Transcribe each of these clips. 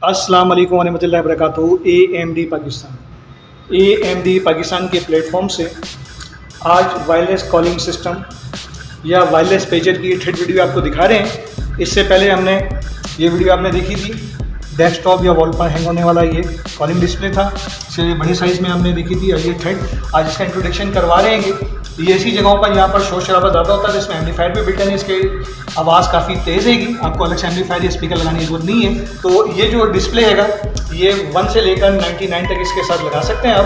अस्सलाम वालेकुम रहमतुल्लाहि व बरकातहू। AMD पाकिस्तान के प्लेटफॉर्म से आज वायरलेस कॉलिंग सिस्टम या वायरलेस पेजर की थ्रेड वीडियो आपको दिखा रहे हैं। इससे पहले हमने ये वीडियो आपने देखी थी, डेस्कटॉप या वॉल पर हैंग होने वाला ये कॉलिंग डिस्प्ले था, इसे बड़ी साइज़ में हमने देखी थी। और ये थ्रेड आज इसका इंट्रोडक्शन करवा रहे हैं। ये ऐसी जगहों पर यहाँ पर शोर शराबा ज़्यादा होता है, इसमें एम्पलीफायर भी बिल्ट है, इसके आवाज़ काफ़ी तेज़ हैगी, आपको अलग से एम्पलीफायर या स्पीकर लगाने की जरूरत नहीं है। तो ये जो डिस्प्ले हैगा ये 1 से लेकर 99 तक इसके साथ लगा सकते हैं आप।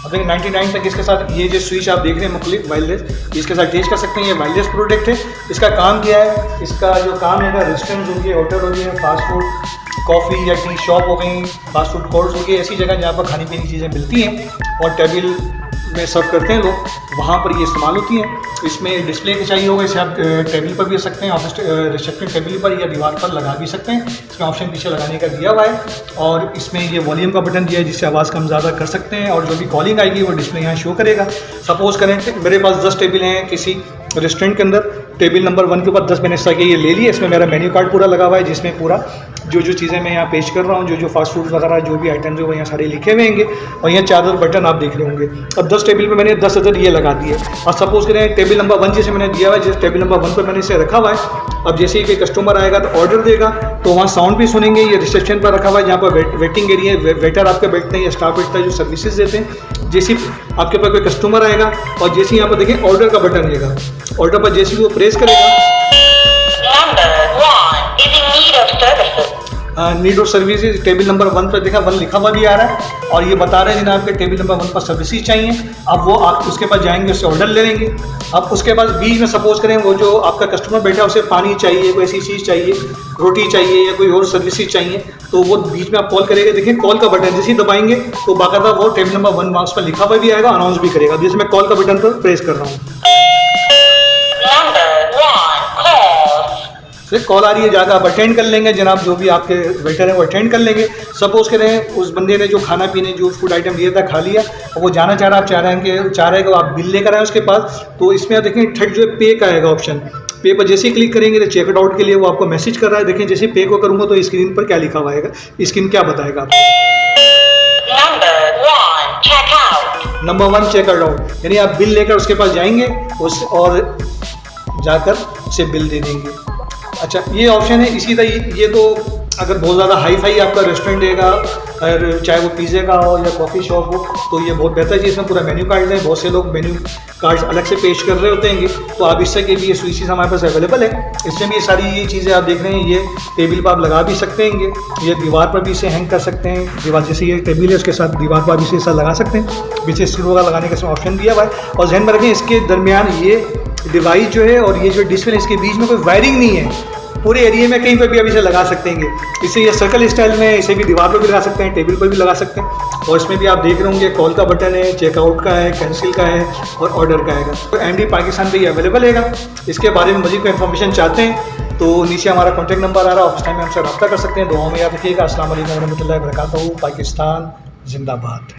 अब देखिए 99 तक इसके साथ ये जो स्विच आप देख रहे हैं मुख्तलिफ वायरलेस, इसके साथ चेंज कर सकते हैं। ये वायरलेस प्रोडक्ट है। इसका काम क्या है? इसका जो काम है रेस्टोरेंट हो गए, होटल हो गए, फास्ट फूड, कॉफ़ी या टी शॉप हो गई, फास्ट फूड कोर्ट्स हो गए, ऐसी जगह जहाँ पर खाने पीने की चीज़ें मिलती हैं और टेबल में सर्व करते हैं लोग, वहाँ पर ये इस्तेमाल होती हैं। इसमें डिस्प्ले के चाहिए होगा, इसे आप टेबल पर भी रख सकते हैं, ऑफिस रिसेप्शन टेबल पर या दीवार पर लगा भी सकते हैं। इसमें ऑप्शन पीछे लगाने का दिया हुआ है और इसमें ये वॉल्यूम का बटन दिया है जिससे आवाज़ कम ज़्यादा कर सकते हैं और जो भी कॉलिंग आएगी वो डिस्प्ले यहाँ शो करेगा। सपोज़ करें मेरे पास 10 टेबल हैं किसी रेस्टोरेंट के अंदर, टेबल नंबर 1 के ऊपर 10 मैंने इसका ये ले लिया। इसमें मेरा मेन्यू कार्ड पूरा लगा हुआ है जिसमें पूरा जो चीज़ें मैं यहाँ पेश कर रहा हूँ, जो फास्ट फूड वगैरह जो भी आइटम्स है वो यहाँ सारे लिखे हुए होंगे और यहाँ 4 बटन आप देख रहे होंगे। अब 10 टेबल पे मैंने 10 अदर ये लगा दिए और सपोज करें टेबल नंबर 1 जैसे मैंने दिया हुआ है, जिस टेबल नंबर 1 पर मैंने इसे रखा हुआ है। अब जैसे ही कोई कस्टमर आएगा तो ऑर्डर देगा तो वहाँ साउंड भी सुनेंगे। ये रिसेप्शन पर रखा हुआ है जहाँ पर वेटिंग एरिया है, वेटर आपके बैठते हैं या स्टाफ बैठता है जो सर्विसेज देते हैं। जैसे आपके पास कोई कस्टमर आएगा और जैसे यहाँ पर देखें ऑर्डर का बटन रहेगा, ऑर्डर पर जैसे वो प्रेस करेगा, need of services table number 1 पर देखा 1 लिखा हुआ भी आ रहा है और ये बता रहे हैं जिन्हें आपके टेबल नंबर 1 पर सर्विसेज चाहिए। अब वो आप उसके पास जाएंगे, उससे ऑर्डर ले लेंगे। अब उसके बाद बीच में सपोज करें वो जो आपका कस्टमर बैठा है उसे पानी चाहिए, कोई ऐसी चीज़ चाहिए, रोटी चाहिए या कोई और सर्विसेज चाहिए, तो वो बीच में आप कॉल करेंगे। देखिए कॉल का बटन जैसे ही दबाएंगे तो बाकायदा वो टेबल नंबर 1 मार्क्स पर लिखा हुआ भी आएगा, अनाउंस भी करेगा। जैसे मैं कॉल का बटन पर प्रेस कर रहा हूँ, फिर कॉल आ रही है, जाकर आप अटेंड कर लेंगे। जनाब जो भी आपके वेटर हैं वो अटेंड कर लेंगे। सपोज करें उस बंदे ने जो खाना पीने जो फूड आइटम दिया था खा लिया और वो जाना चाह रहा है, आप चाह रहे हैं कि आप बिल लेकर आए उसके पास, तो इसमें आप देखें थर्ड जो है पे का आएगा ऑप्शन। पे पर जैसे ही क्लिक करेंगे तो चेकआउट आउट के लिए वो आपको मैसेज कर रहा है। देखें जैसे पे को करूँगा तो स्क्रीन पर क्या लिखा हुआ आएगा, स्क्रीन क्या बताएगा आपको, नंबर 1 चेकआउट आउट, यानी आप बिल लेकर उसके पास जाएंगे और जाकर उसे बिल दे देंगे। अच्छा ये ऑप्शन है। इसी तरह ये तो अगर बहुत ज़्यादा हाई फाई आपका रेस्टोरेंट रहेगा, और चाहे वो पिज़्ज़े का हो या कॉफ़ी शॉप हो, तो ये बहुत बेहतर चीज़। इसमें पूरा मेन्यू कार्ड है, बहुत से लोग मेन्यू कार्ड्स अलग से पेश कर रहे होते हैं, तो आप इससे के भी ये स्विचेस हमारे पास अवेलेबल है। इसमें भी ये सारी ये चीज़ें आप देख रहे हैं, ये टेबल पर आप लगा भी सकते हैं, ये दीवार पर भी इसे हैंग कर सकते हैं। दीवार जैसे ये टेबल है उसके साथ दीवार पर भी इसे ऐसा लगा सकते हैं, पीछे स्क्रू वगैरह लगाने का इसमें ऑप्शन दिया हुआ है। और ध्यान में रखें इसके दरमियान ये डिवाइस जो है और ये जो डिस्प्ले इसके बीच में कोई वायरिंग नहीं है, पूरे एरिया में कहीं पर भी आप इसे लगा सकते हैं। इसे ये सर्कल स्टाइल में, इसे भी दीवार पर भी लगा सकते हैं, टेबल पर भी लगा सकते हैं। और इसमें भी आप देख रहे होंगे कॉल का बटन है, चेकआउट का है, कैंसिल का है और ऑर्डर का है। तो AMD पाकिस्तान पे ये अवेलेबल है। इसके बारे में मज़ीद कोई इन्फॉर्मेशन चाहते हैं तो नीचे हमारा कॉन्टैक्ट नंबर आ रहा है, ऑफिस टाइम में हमसे रब्ता कर सकते हैं। दुआओं में याद रखिएगा। अस्सलाम वालेकुम रहमतुल्लाहि व बरकातहू। पाकिस्तान जिंदाबाद।